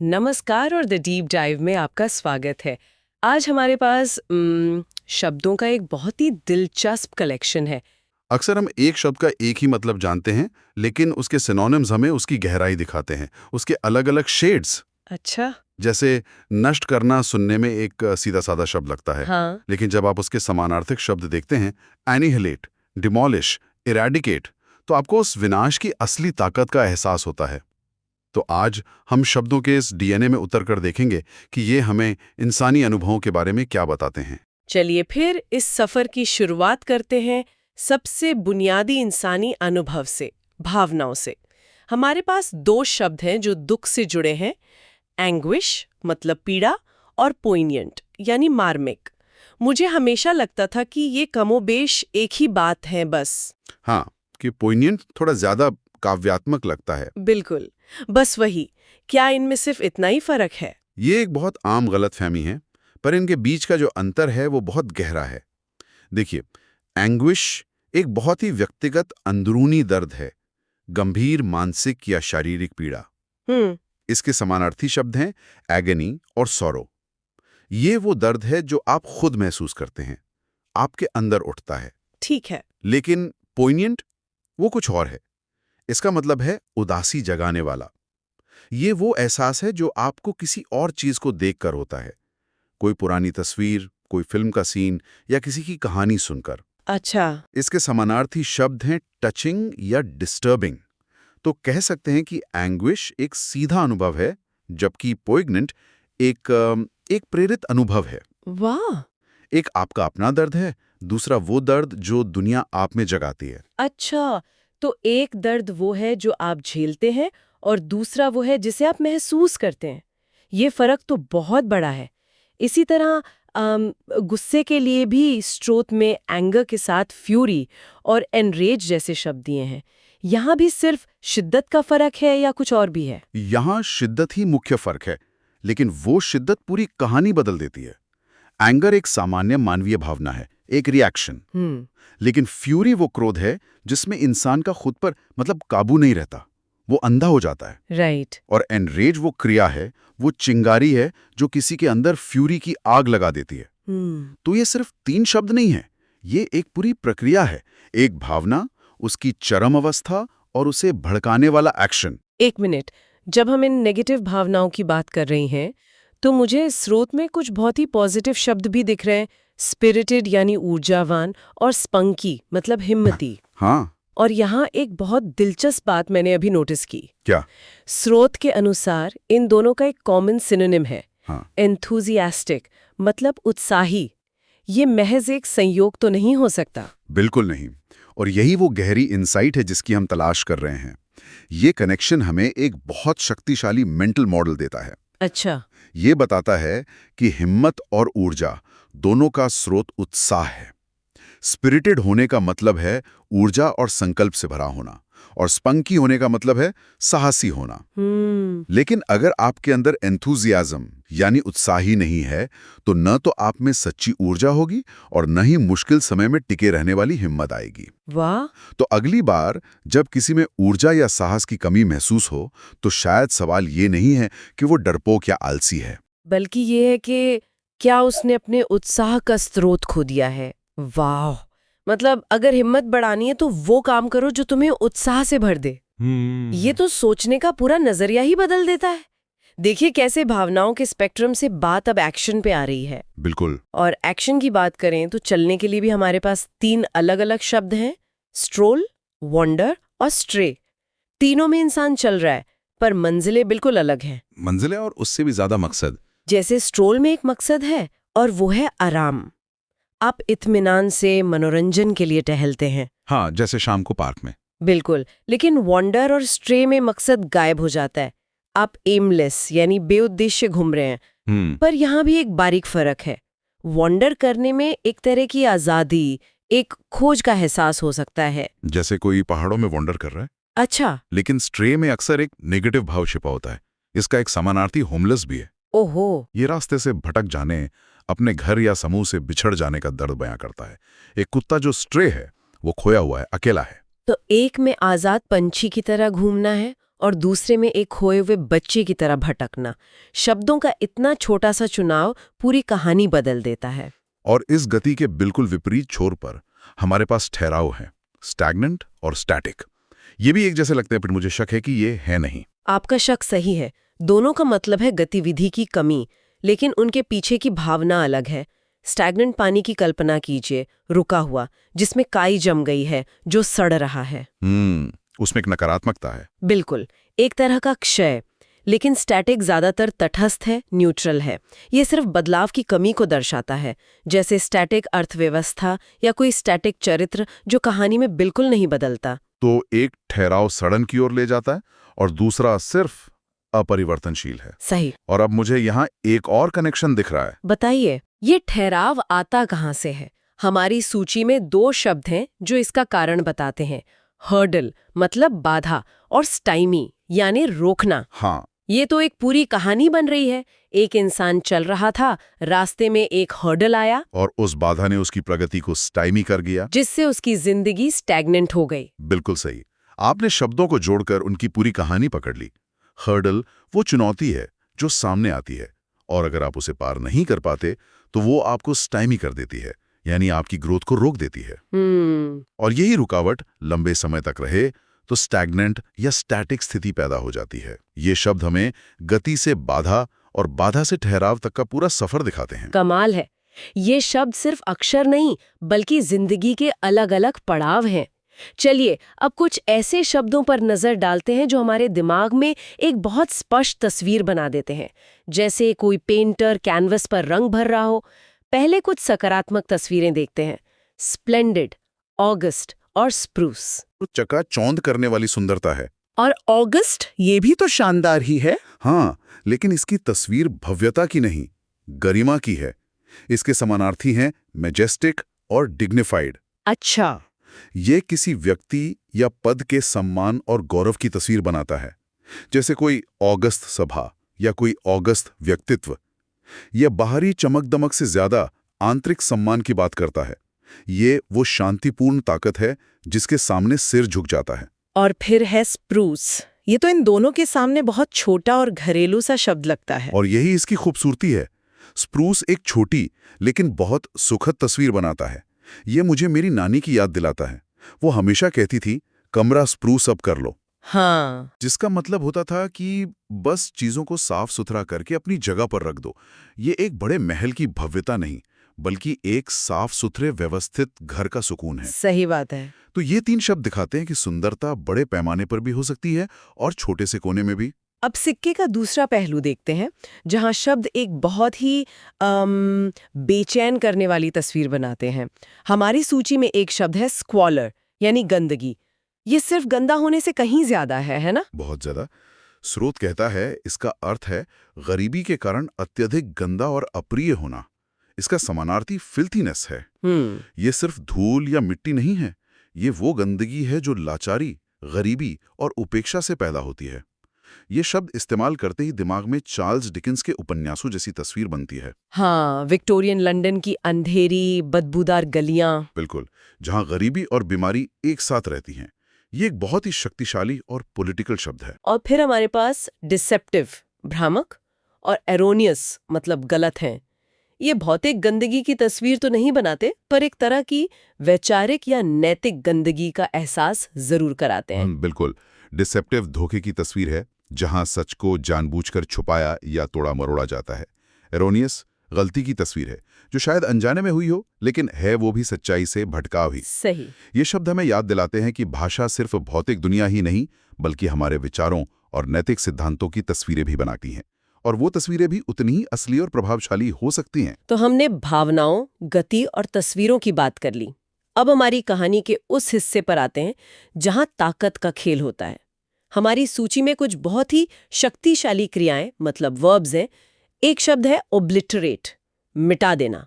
नमस्कार और the deep dive में आपका स्वागत है। आज हमारे पास शब्दों का एक बहुत ही दिलचस्प कलेक्शन है। अक्सर हम एक शब्द का एक ही मतलब जानते हैं, लेकिन उसके सिनोनिम्स हमें उसकी गहराई दिखाते हैं, उसके अलग-अलग शेड्स। अच्छा। जैसे नष्ट करना सुनने में एक सीधा-साधा शब्द लगता है, हाँ। लेकिन जब आप उसके समानार्थक शब्द देखते हैं, एनिहिलेट, डिमोलिश, इरेडिकेट, तो आपको उस विनाश की असली ताकत का एहसास होता है। तो आज हम शब्दों के इस डीएनए में उतरकर देखेंगे कि ये हमें इंसानी अनुभवों के बारे में क्या बताते हैं। चलिए फिर इस सफर की शुरुआत करते हैं सबसे बुनियादी इंसानी अनुभव से, भावनाओं से। हमारे पास दो शब्द हैं जो दुख से जुड़े हैं, एंग्विश मतलब पीड़ा और पोइनियंट यानी मार्मिक। मुझे हमेशा लगता था कि ये कमोबेश एक ही बात है बस। हाँ, कि पोइनियंट थोड़ा ज्यादा काव्यात्मक लगता है। बिल्कुल, बस वही। क्या इनमें सिर्फ इतना ही फर्क है? ये एक बहुत आम गलतफहमी है, पर इनके बीच का जो अंतर है वो बहुत गहरा है। देखिए, एंग्विश एक बहुत ही व्यक्तिगत अंदरूनी दर्द है, गंभीर मानसिक या शारीरिक पीड़ा। हम्म। इसके समानार्थी शब्द हैं एगनी और सॉरो। ये वो दर्द है जो आप खुद महसूस करते हैं, आपके अंदर उठता है। ठीक है। लेकिन पोइनियंट वो कुछ और है। इसका मतलब है उदासी जगाने वाला। ये वो एहसास है जो आपको किसी और चीज को देखकर होता है, कोई पुरानी तस्वीर, कोई फिल्म का सीन या किसी की कहानी सुनकर। अच्छा। इसके समानार्थी शब्द हैं टचिंग या डिस्टर्बिंग। तो कह सकते हैं कि एंग्विश एक सीधा अनुभव है, जबकि पोइग्नेंट एक प्रेरित अनुभव है। वाह। एक आपका अपना दर्द है, दूसरा वो दर्द जो दुनिया आप में जगाती है। अच्छा, तो एक दर्द वो है जो आप झेलते हैं और दूसरा वो है जिसे आप महसूस करते हैं। ये फर्क तो बहुत बड़ा है। इसी तरह गुस्से के लिए भी स्रोत में एंगर के साथ फ्यूरी और एनरेज जैसे शब्द दिए हैं। यहाँ भी सिर्फ शिद्दत का फर्क है या कुछ और भी है? यहाँ शिद्दत ही मुख्य फर्क है, लेकिन वो शिद्दत पूरी कहानी बदल देती है। एंगर एक सामान्य मानवीय भावना है, एक रिएक्शन। लेकिन फ्यूरी वो क्रोध है जिसमें इंसान का खुद पर मतलब काबू नहीं रहता, वो अंधा हो जाता है। राइट। और एनरेज वो क्रिया है, वो चिंगारी है जो किसी के अंदर फ्यूरी की आग लगा देती है। तो ये सिर्फ 3 शब्द नहीं है, ये एक पूरी प्रक्रिया है, एक भावना, उसकी चरम अवस्था और उसे भड़काने वाला एक्शन। एक मिनट, जब हम इन नेगेटिव भावनाओं की बात कर रही हैं, तो मुझे स्रोत में कुछ बहुत ही पॉजिटिव शब्द भी दिख रहे हैं। स्पिरिटेड यानी ऊर्जावान और स्पंकी मतलब हिम्मती। हाँ। और यहाँ एक बहुत दिलचस्प बात मैंने अभी नोटिस की। क्या? स्रोत के अनुसार इन दोनों का एक कॉमन सिनोनिम है, हाँ। एंथुजियास्टिक मतलब उत्साही। ये महज एक संयोग तो नहीं हो सकता। बिल्कुल नहीं। और यही वो गहरी इंसाइट है जिसकी हम तलाश कर रहे हैं। ये कनेक्शन हमें एक बहुत शक्तिशाली मेंटल मॉडल देता है। अच्छा। ये बताता है कि हिम्मत और ऊर्जा दोनों का स्रोत उत्साह है। स्पिरिटेड होने का मतलब है ऊर्जा और संकल्प से भरा होना, और स्पंकी होने का मतलब है साहसी होना। लेकिन अगर आपके अंदर एंथुजियाज्म यानी उत्साह ही नहीं है, तो न तो आप में सच्ची ऊर्जा होगी और न ही मुश्किल समय में टिके रहने वाली हिम्मत आएगी। वाह। तो अगली बार जब किसी में ऊर्जा या साहस की कमी महसूस हो, तो शायद सवाल ये नहीं है कि वो डरपोक या आलसी है, बल्कि ये है कि क्या उसने अपने उत्साह का स्रोत खो दिया है। वाह। मतलब अगर हिम्मत बढ़ानी है तो वो काम करो जो तुम्हें उत्साह से भर दे। ये तो सोचने का पूरा नजरिया ही बदल देता है। देखिए कैसे भावनाओं के स्पेक्ट्रम से बात अब एक्शन पे आ रही है। बिल्कुल। और एक्शन की बात करें तो चलने के लिए भी हमारे पास 3 अलग-अलग शब्द हैं, स्ट्रोल, वॉन्डर और स्ट्रे। तीनों में इंसान चल रहा है, पर मंजिलें बिल्कुल अलग हैं। मंजिलें और उससे भी ज्यादा मकसद। जैसे स्ट्रोल में एक मकसद है और वो है आराम। आप इत्मीनान से मनोरंजन के लिए टहलते हैं। हाँ, जैसे शाम को पार्क में। बिल्कुल। लेकिन वॉन्डर और स्ट्रे में मकसद गायब हो जाता है। आप एमलेस यानी बेउद्देश्य घूम रहे हैं। पर यहाँ भी एक बारीक फर्क है। वॉन्डर करने में एक तरह की आजादी, एक खोज का एहसास हो सकता है। जैसे कोई पहाड़ों में वॉन्डर कर रहा है। अच्छा। लेकिन स्ट्रे में अक्सर एक नेगेटिव भाव छिपा होता है। इसका एक समानार्थी होमलेस भी है। ओहो। ये रास्ते से भटक जाने, अपने घर या समूह से बिछड़ जाने का दर्द बयां करता है। एक कुत्ता जो स्ट्रे है, वो खोया हुआ है, अकेला है। तो एक में आजाद पंछी की तरह घूमना है और दूसरे में एक खोए हुए बच्चे की तरह भटकना। शब्दों का इतना छोटा सा चुनाव पूरी कहानी बदल देता है। और इस गति के बिल्कुल विपरीत छोर पर हमारे पास ठहराव है, स्टैग्नेंट और स्टैटिक। ये भी एक जैसे लगते हैं, पर मुझे शक है कि ये है नहीं। आपका शक सही है। दोनों का मतलब है गतिविधि की कमी, लेकिन उनके पीछे की भावना अलग है। स्टैग्नेंट पानी की कल्पना कीजिए, रुका हुआ, जिसमें काई जम गई है, जो सड़ रहा है। उसमें एक नकारात्मकता है। बिल्कुल, एक तरह का क्षय। लेकिन स्टैटिक ज्यादातर तटस्थ है, न्यूट्रल है। ये सिर्फ बदलाव की कमी को दर्शाता है, जैसे स्टैटिक अर्थव्यवस्था या कोई स्टैटिक चरित्र जो कहानी में बिल्कुल नहीं बदलता। तो एक ठहराव सड़न की ओर ले जाता है और दूसरा सिर्फ अपरिवर्तनशील है। सही। और अब मुझे यहाँ एक और कनेक्शन दिख रहा है। बताइए, ये ठहराव आता कहाँ से है? हमारी सूची में 2 शब्द हैं जो इसका कारण बताते हैं। हर्डल मतलब बाधा, और स्टाइमी यानी रोकना। हाँ, ये तो एक पूरी कहानी बन रही है। एक इंसान चल रहा था, रास्ते में एक हर्डल आया और उस बाधा ने उसकी प्रगति को स्टाइमी कर दिया, जिससे उसकी जिंदगी स्टैग्नेंट हो गई। बिल्कुल सही। आपने शब्दों को जोड़कर उनकी पूरी कहानी पकड़ ली। हर्डल वो चुनौती है जो सामने आती है, और अगर आप उसे पार नहीं कर पाते तो वो आपको स्टाइमी कर देती है, यानी आपकी ग्रोथ को रोक देती है। और यही रुकावट लंबे समय तक रहे तो स्टैग्नेंट या स्टैटिक स्थिति पैदा हो जाती है। ये शब्द हमें गति से बाधा और बाधा से ठहराव तक का पूरा सफर दिखाते हैं। कमाल है। ये शब्द सिर्फ अक्षर नहीं, बल्कि जिंदगी के अलग-अलग पड़ाव हैं। चलिए, अब कुछ ऐसे शब्दों पर नजर डालते हैं जो हमारे दिमाग में एक बहुत स्पष्ट तस्वीर बना देते हैं, जैसे कोई पेंटर कैनवस पर रंग भर रहा हो। पहले कुछ सकारात्मक तस्वीरें देखते हैं। स्प्लेंडिड, ऑगस्ट और स्प्रूस। चकाचौंध करने वाली सुंदरता है। और ऑगस्ट, ये भी तो शानदार ही है। हाँ, लेकिन इसकी तस्वीर भव्यता की नहीं, गरिमा की है। इसके समानार्थी हैं मैजेस्टिक और डिग्निफाइड। अच्छा। ये किसी व्यक्ति या पद के सम्मान और गौरव की तस्वीर बनाता है, जैसे कोई ऑगस्ट सभा या कोई ऑगस्ट व्यक्तित्व। यह बाहरी चमक दमक से ज्यादा आंतरिक सम्मान की बात करता है। ये वो शांतिपूर्ण ताकत है जिसके सामने सिर झुक जाता है। और फिर है स्प्रूस। ये तो इन दोनों के सामने बहुत छोटा और घरेलू सा शब्द लगता है। और यही इसकी खूबसूरती है। स्प्रूस एक छोटी लेकिन बहुत सुखद तस्वीर बनाता है। ये मुझे मेरी नानी की याद दिलाता है। वो हमेशा कहती थी, कमरा स्प्रूस अप कर लो। हाँ। जिसका मतलब होता था कि बस चीजों को साफ सुथरा करके अपनी जगह पर रख दो। ये एक बड़े महल की भव्यता नहीं, बल्कि एक साफ सुथरे व्यवस्थित घर का सुकून है। सही बात है। तो ये 3 शब्द दिखाते हैं कि सुंदरता बड़े पैमाने पर भी हो सकती है और छोटे से कोने में भी। अब सिक्के का दूसरा पहलू देखते हैं, जहां शब्द एक बहुत ही बेचैन करने वाली तस्वीर बनाते हैं। हमारी सूची में एक शब्द है स्क्वॉलर, यानी गंदगी। ये सिर्फ गंदा होने से कहीं ज्यादा है ना? बहुत ज्यादा। स्रोत कहता है इसका अर्थ है गरीबी के कारण अत्यधिक गंदा और अप्रिय होना। इसका समानार्थी फिल्थीनेस है। ये सिर्फ धूल या मिट्टी नहीं है, ये वो गंदगी है जो लाचारी, गरीबी और उपेक्षा से पैदा होती है। ये शब्द इस्तेमाल करते ही दिमाग में चार्ल्स डिकेंस के उपन्यासों जैसी तस्वीर बनती है। हाँ, विक्टोरियन लंदन की अंधेरी बदबूदार गलियां। बिल्कुल, जहां गरीबी और बीमारी एक साथ रहती हैं। ये एक बहुत ही शक्तिशाली और पॉलिटिकल शब्द है। और फिर हमारे पास डिसेप्टिव, भ्रामक, और एरोनियस मतलब गलत हैं। ये भौतिक गंदगी की तस्वीर तो नहीं बनाते, पर एक तरह की वैचारिक या नैतिक गंदगी का एहसास जरूर कराते हैं। बिल्कुल। डिसेप्टिव धोखे की तस्वीर है, जहां सच को जानबूझकर छुपाया या तोड़ा मरोड़ा जाता है। एरोनियस गलती की तस्वीर है, जो शायद अनजाने में हुई हो, लेकिन है वो भी सच्चाई से भटकाव ही। सही। ये शब्द हमें याद दिलाते हैं कि भाषा सिर्फ भौतिक दुनिया ही नहीं, बल्कि हमारे विचारों और नैतिक सिद्धांतों की तस्वीरें भी बनाती हैं। और वो तस्वीरें भी उतनी ही असली और प्रभावशाली हो सकती हैं। तो हमने भावनाओं, गति और तस्वीरों की बात कर ली। अब हमारी कहानी के उस हिस्से पर आते हैं जहां ताकत का खेल होता है। हमारी सूची में कुछ बहुत ही शक्तिशाली क्रियाएं मतलब वर्ब्स हैं। एक शब्द है ओब्लिटरेट, मिटा देना।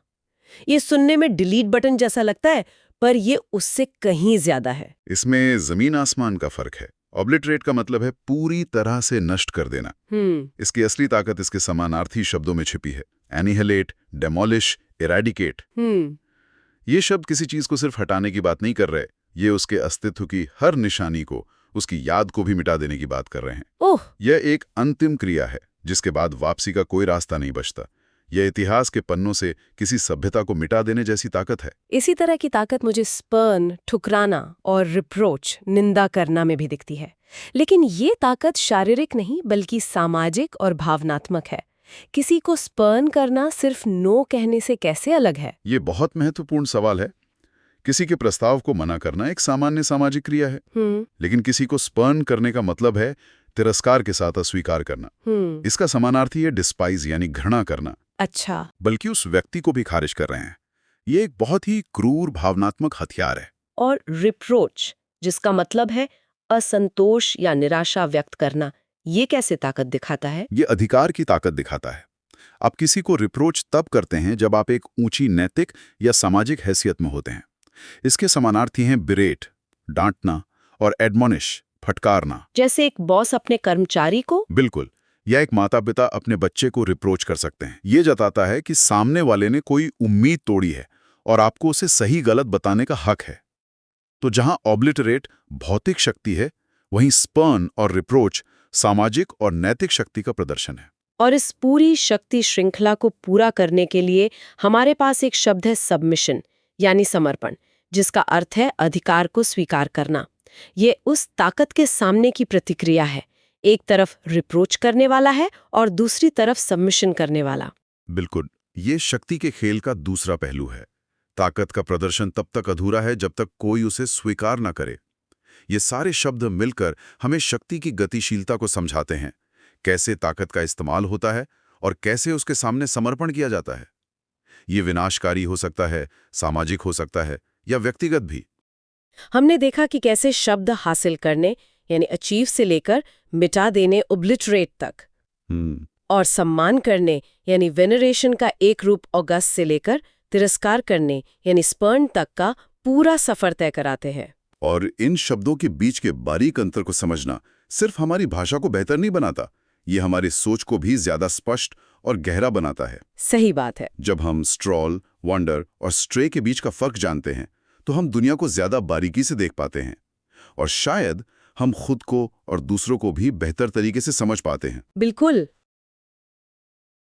ये सुनने में डिलीट बटन जैसा लगता है, पर ये उससे कहीं ज्यादा है। इसमें जमीन आसमान का फर्क है। ऑब्लिटरेट का मतलब है पूरी तरह से नष्ट कर देना। इसकी असली ताकत इसके समानार्थी शब्दों में छिपी है। Annihilate, demolish, eradicate. ये शब्द किसी चीज को सिर्फ हटाने की बात नहीं कर रहे, ये उसके अस्तित्व की हर निशानी को उसकी याद को भी मिटा देने की बात कर रहे हैं। ओह, यह एक अंतिम क्रिया है जिसके बाद वापसी का कोई रास्ता नहीं बचता। यह इतिहास के पन्नों से किसी सभ्यता को मिटा देने जैसी ताकत है। इसी तरह की ताकत मुझे स्पर्न, ठुकराना और रिप्रोच, निंदा करना में भी दिखती है। लेकिन ये ताकत शारीरिक नहीं बल्कि सामाजिक और भावनात्मक है। किसी को स्पर्न करना सिर्फ नो कहने से कैसे अलग है? ये बहुत महत्वपूर्ण सवाल है। किसी के प्रस्ताव को मना करना एक सामान्य सामाजिक क्रिया है, लेकिन किसी को स्पर्न करने का मतलब है तिरस्कार के साथ अस्वीकार करना। इसका समानार्थी है डिस्पाइज यानी घृणा करना। अच्छा, बल्कि उस व्यक्ति को भी खारिज कर रहे हैं। ये एक बहुत ही क्रूर भावनात्मक हथियार है। और रिप्रोच, जिसका मतलब है असंतोष या निराशा व्यक्त करना, ये कैसे ताकत दिखाता है? ये अधिकार की ताकत दिखाता है। आप किसी को रिप्रोच तब करते हैं जब आप एक ऊंची नैतिक या सामाजिक हैसियत में होते हैं। इसके समानार्थी हैं बिरेट, डांटना, और एडमोनिश, फटकारना। जैसे एक बॉस अपने कर्मचारी को? बिल्कुल। या एक माता पिता अपने बच्चे को रिप्रोच कर सकते हैं। ये जताता है कि सामने वाले ने कोई उम्मीद तोड़ी है और आपको उसे सही गलत बताने का हक है। तो जहां ऑब्लिटरेट भौतिक शक्ति है, वहीं स्पर्न और रिप्रोच सामाजिक और नैतिक शक्ति का प्रदर्शन है। और इस पूरी शक्ति श्रृंखला को पूरा करने के लिए हमारे पास एक शब्द है सबमिशन, यानी समर्पण, जिसका अर्थ है अधिकार को स्वीकार करना। ये उस ताकत के सामने की प्रतिक्रिया है। एक तरफ रिप्रोच करने वाला है और दूसरी तरफ सबमिशन करने वाला। बिल्कुल, ये शक्ति के खेल का दूसरा पहलू है। ताकत का प्रदर्शन तब तक अधूरा है जब तक कोई उसे स्वीकार न करे। ये सारे शब्द मिलकर हमें शक्ति की गतिशीलता को समझाते हैं, कैसे ताकत का इस्तेमाल होता है और कैसे उसके सामने समर्पण किया जाता है। ये विनाशकारी हो सकता है, सामाजिक हो सकता है या व्यक्तिगत भी। हमने देखा कि कैसे शब्द हासिल करने यानी अचीव से लेकर मिटा देने ओब्लिटरेट तक, और सम्मान करने यानी वेनरेशन का एक रूप ऑगस्ट से लेकर तिरस्कार करने यानी स्पर्न तक का पूरा सफर तय कराते हैं। और इन शब्दों के बीच के बारीक अंतर को समझना सिर्फ हमारी भाषा को बेहतर नहीं बनाता, ये हमारी सोच को भी ज्यादा स्पष्ट और गहरा बनाता है। सही बात है। जब हम स्ट्रॉल, वंडर और स्ट्रे के बीच का फर्क जानते हैं तो हम दुनिया को ज्यादा बारीकी से देख पाते हैं और शायद हम खुद को और दूसरों को भी बेहतर तरीके से समझ पाते हैं। बिल्कुल।